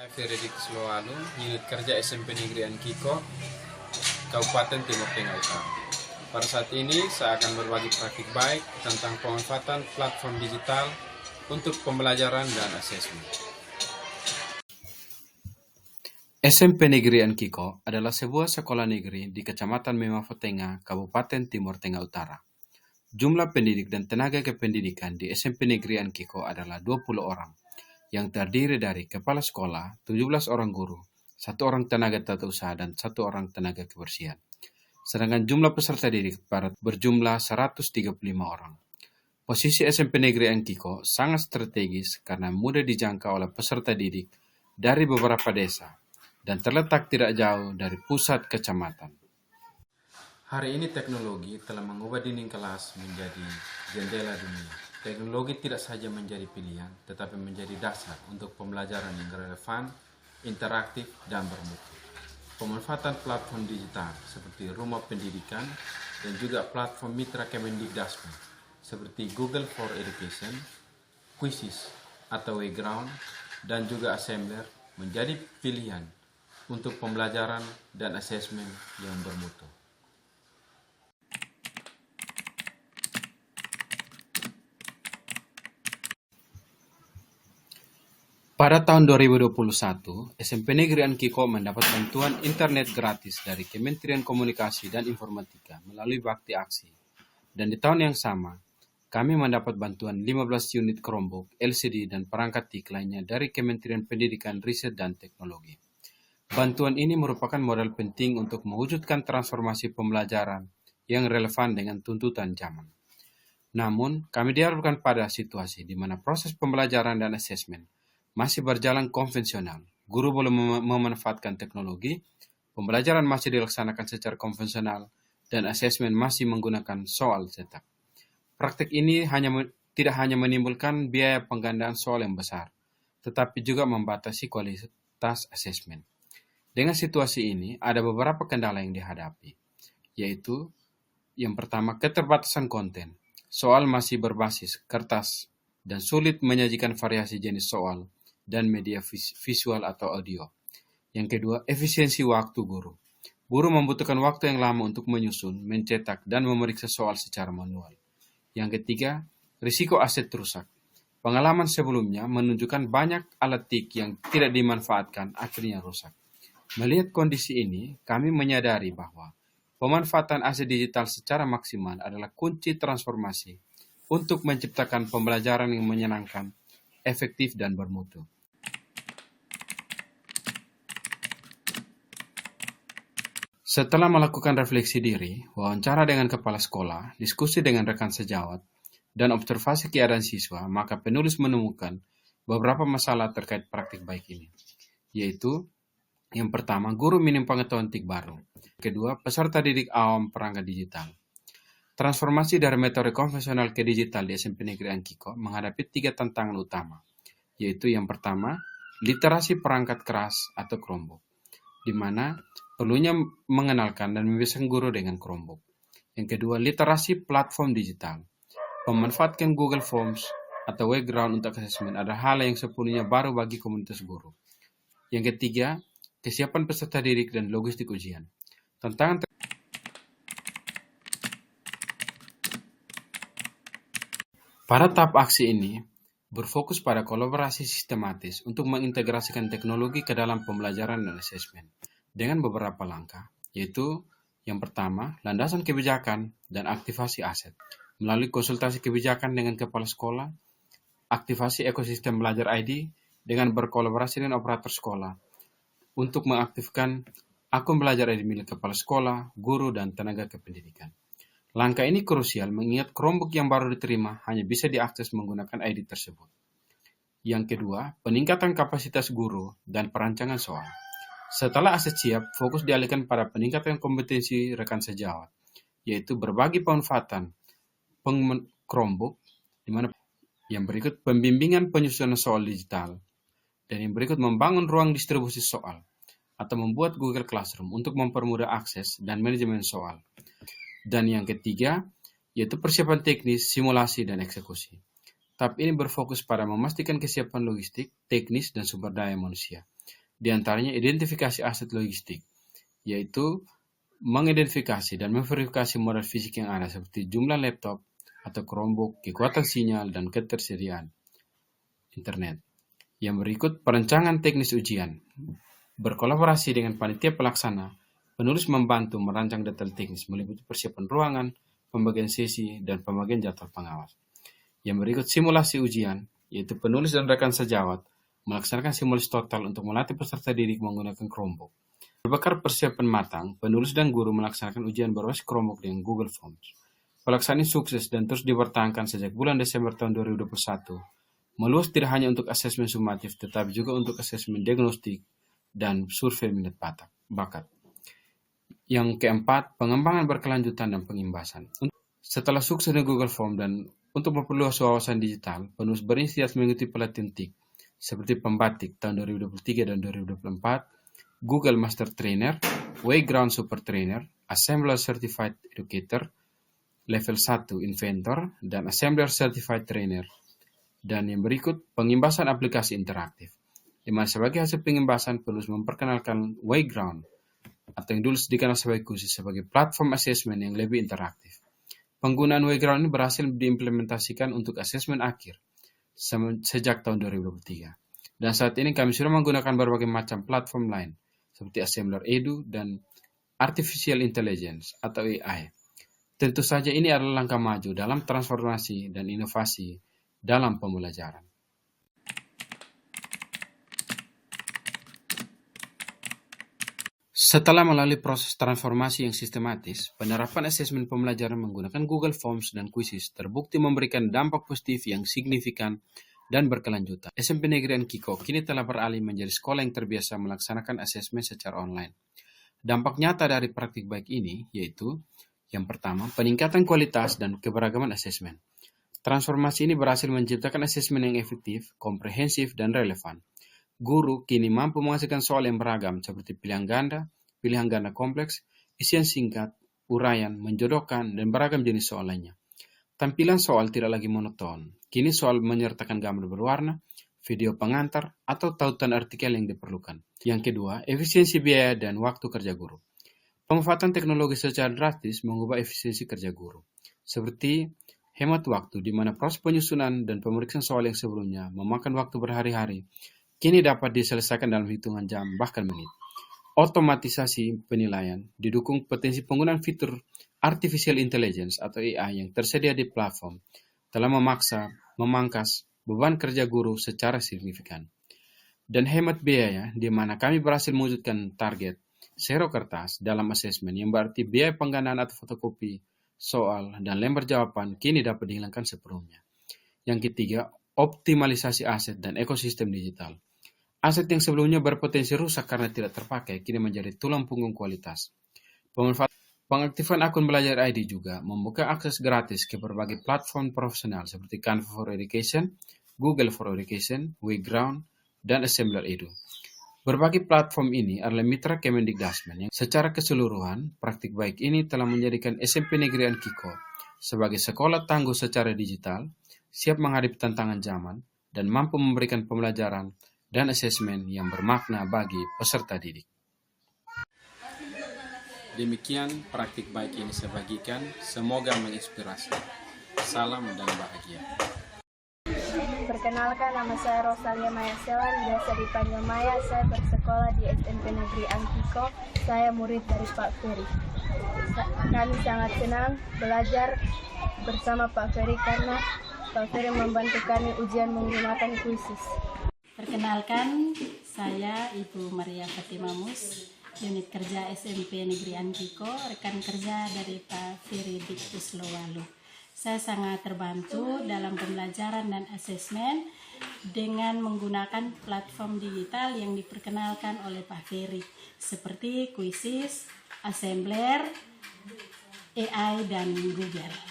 Saya Fredrik Sloalu, unit kerja SMP Negeri Ankiko, Kabupaten Timur Tengah Utara. Pada saat ini saya akan berbagi praktik baik tentang pemanfaatan platform digital untuk pembelajaran dan asesmen. SMP Negeri Ankiko adalah sebuah sekolah negeri di Kecamatan Memafo Tengah, Kabupaten Timur Tengah Utara. Jumlah pendidik dan tenaga kependidikan di SMP Negeri Ankiko adalah 20 orang, yang terdiri dari kepala sekolah, 17 orang guru, 1 orang tenaga tata usaha, dan 1 orang tenaga kebersihan. Sedangkan jumlah peserta didik berjumlah 135 orang. Posisi SMP Negeri Ankiko sangat strategis karena mudah dijangkau oleh peserta didik dari beberapa desa dan terletak tidak jauh dari pusat kecamatan. Hari ini teknologi telah mengubah dinding kelas menjadi jendela dunia. Teknologi tidak saja menjadi pilihan, tetapi menjadi dasar untuk pembelajaran yang relevan, interaktif, dan bermutu. Pemanfaatan platform digital seperti Rumah Pendidikan dan juga platform mitra Kemendikbud seperti Google for Education, Quizzes atau Wayground, dan juga Assembler menjadi pilihan untuk pembelajaran dan asesmen yang bermutu. Pada tahun 2021, SMP Negeri Ankiko mendapat bantuan internet gratis dari Kementerian Komunikasi dan Informatika melalui Bakti Aksi. Dan di tahun yang sama, kami mendapat bantuan 15 unit Chromebook, LCD, dan perangkat TIK lainnya dari Kementerian Pendidikan, Riset, dan Teknologi. Bantuan ini merupakan modal penting untuk mewujudkan transformasi pembelajaran yang relevan dengan tuntutan zaman. Namun, kami dihadapkan pada situasi di mana proses pembelajaran dan asesmen masih berjalan konvensional. Guru belum memanfaatkan teknologi, pembelajaran masih dilaksanakan secara konvensional, dan asesmen masih menggunakan soal cetak. Praktik ini tidak hanya menimbulkan biaya penggandaan soal yang besar, tetapi juga membatasi kualitas asesmen. Dengan situasi ini, ada beberapa kendala yang dihadapi, yaitu yang pertama, keterbatasan konten. Soal masih berbasis kertas dan sulit menyajikan variasi jenis soal dan media visual atau audio. Yang kedua, efisiensi waktu guru. Guru membutuhkan waktu yang lama untuk menyusun, mencetak, dan memeriksa soal secara manual. Yang ketiga, risiko aset rusak. Pengalaman sebelumnya menunjukkan banyak alat TIK yang tidak dimanfaatkan akhirnya rusak. Melihat kondisi ini, kami menyadari bahwa pemanfaatan aset digital secara maksimal adalah kunci transformasi untuk menciptakan pembelajaran yang menyenangkan, efektif, dan bermutu. Setelah melakukan refleksi diri, wawancara dengan kepala sekolah, diskusi dengan rekan sejawat, dan observasi keadaan siswa, maka penulis menemukan beberapa masalah terkait praktik baik ini, yaitu yang pertama, guru minim pengetahuan TIK baru. Kedua, peserta didik awam perangkat digital. Transformasi dari metode konvensional ke digital di SMP Negeri Ankiko menghadapi 3 tantangan utama, yaitu yang pertama, literasi perangkat keras atau Chromebook, di mana perlunya mengenalkan dan membiasakan guru dengan Chromebook. Yang kedua, literasi platform digital. Memanfaatkan Google Forms atau Wayground untuk asesmen adalah hal yang sepenuhnya baru bagi komunitas guru. Yang ketiga, kesiapan peserta didik dan logistik ujian. Pada tahap aksi ini, berfokus pada kolaborasi sistematis untuk mengintegrasikan teknologi ke dalam pembelajaran dan asesmen dengan beberapa langkah, yaitu yang pertama, landasan kebijakan dan aktivasi aset melalui konsultasi kebijakan dengan kepala sekolah, aktivasi ekosistem belajar ID dengan berkolaborasi dengan operator sekolah untuk mengaktifkan akun belajar ID milik kepala sekolah, guru, dan tenaga kependidikan. Langkah ini krusial mengingat Chromebook yang baru diterima hanya bisa diakses menggunakan ID tersebut. Yang kedua, peningkatan kapasitas guru dan perancangan soal. Setelah aset siap, fokus dialihkan pada peningkatan kompetensi rekan sejawat, yaitu berbagi pemanfaatan Chromebook, di mana yang berikut pembimbingan penyusunan soal digital, dan yang berikut membangun ruang distribusi soal, atau membuat Google Classroom untuk mempermudah akses dan manajemen soal. Dan yang ketiga, yaitu persiapan teknis, simulasi, dan eksekusi. Tahap ini berfokus pada memastikan kesiapan logistik, teknis, dan sumber daya manusia. Di antaranya identifikasi aset logistik, yaitu mengidentifikasi dan memverifikasi modal fisik yang ada seperti jumlah laptop atau Chromebook, kekuatan sinyal, dan ketersediaan internet. Yang berikut perencanaan teknis ujian. Berkolaborasi dengan panitia pelaksana, penulis membantu merancang detail teknis meliputi persiapan ruangan, pembagian sesi, dan pembagian jadwal pengawas. Yang berikut simulasi ujian, yaitu penulis dan rekan sejawat melaksanakan simulasi total untuk melatih peserta didik menggunakan Chromebook. Berbekal persiapan matang, penulis dan guru melaksanakan ujian berbasis Chromebook dengan Google Forms. Pelaksanaan sukses dan terus dipertahankan sejak bulan Desember tahun 2021. Meluas tidak hanya untuk asesmen sumatif, tetapi juga untuk asesmen diagnostik dan survei minat bakat. Yang keempat, pengembangan berkelanjutan dan pengimbasan. Setelah sukses dengan Google Form dan untuk memperluas wawasan digital, penulis berinisiatif mengikuti pelatihan TIK seperti Pembatik tahun 2023 dan 2024, Google Master Trainer, Wayground Super Trainer, Assembler Certified Educator, Level 1 Inventor, dan Assembler Certified Trainer. Dan yang berikut, pengimbasan aplikasi interaktif. Di mana sebagai hasil pengimbasan, penulis memperkenalkan Wayground, atau yang dulu dikenal sebagai KUSIS, sebagai platform asesmen yang lebih interaktif. Penggunaan Wayground ini berhasil diimplementasikan untuk asesmen akhir sejak tahun 2023. Dan saat ini kami sudah menggunakan berbagai macam platform lain, seperti Assembler Edu dan Artificial Intelligence atau AI. Tentu saja ini adalah langkah maju dalam transformasi dan inovasi dalam pembelajaran. Setelah melalui proses transformasi yang sistematis, penerapan asesmen pembelajaran menggunakan Google Forms dan Quizzes terbukti memberikan dampak positif yang signifikan dan berkelanjutan. SMP Negeri Ankiko kini telah beralih menjadi sekolah yang terbiasa melaksanakan asesmen secara online. Dampak nyata dari praktik baik ini yaitu, yang pertama, peningkatan kualitas dan keberagaman asesmen. Transformasi ini berhasil menciptakan asesmen yang efektif, komprehensif, dan relevan. Guru kini mampu menghasilkan soal yang beragam seperti pilihan ganda kompleks, isian singkat, uraian, menjodohkan, dan beragam jenis soal lainnya. Tampilan soal tidak lagi monoton. Kini soal menyertakan gambar berwarna, video pengantar, atau tautan artikel yang diperlukan. Yang kedua, efisiensi biaya dan waktu kerja guru. Pemanfaatan teknologi secara drastis mengubah efisiensi kerja guru. Seperti hemat waktu, di mana proses penyusunan dan pemeriksaan soal yang sebelumnya memakan waktu berhari-hari, kini dapat diselesaikan dalam hitungan jam, bahkan menit. Otomatisasi penilaian didukung potensi penggunaan fitur Artificial Intelligence atau AI yang tersedia di platform telah memangkas beban kerja guru secara signifikan. Dan hemat biaya, di mana kami berhasil mewujudkan target zero kertas dalam asesmen, yang berarti biaya penggandaan atau fotokopi soal dan lembar jawaban kini dapat dihilangkan sepenuhnya. Yang ketiga, optimalisasi aset dan ekosistem digital. Aset yang sebelumnya berpotensi rusak karena tidak terpakai, kini menjadi tulang punggung kualitas. Pengaktifan akun Belajar ID juga membuka akses gratis ke berbagai platform profesional seperti Canva for Education, Google for Education, Wayground, dan Assembler Edu. Berbagai platform ini adalah mitra Kemendikbudristek yang secara keseluruhan, praktik baik ini telah menjadikan SMP Negeri Ankiko sebagai sekolah tangguh secara digital, siap menghadapi tantangan zaman, dan mampu memberikan pembelajaran dan asesmen yang bermakna bagi peserta didik. Demikian praktik baik ini saya bagikan, semoga menginspirasi. Salam dan bahagia. Perkenalkan, nama saya Rosalia Maya Selan, biasa dipanggil Maya. Saya bersekolah di SMP Negeri Ankiko. Saya murid dari Pak Ferry. Kami sangat senang belajar bersama Pak Ferry karena Pak Ferry membantu kami ujian menggunakan Quizzes. Perkenalkan, saya Ibu Maria Fatima Mus, unit kerja SMP Negeri Ankiko, rekan kerja dari Pak Ferry Diktus Lowalu. Saya sangat terbantu dalam pembelajaran dan asesmen dengan menggunakan platform digital yang diperkenalkan oleh Pak Ferry, seperti Quizzes, Assembler, AI, dan Google.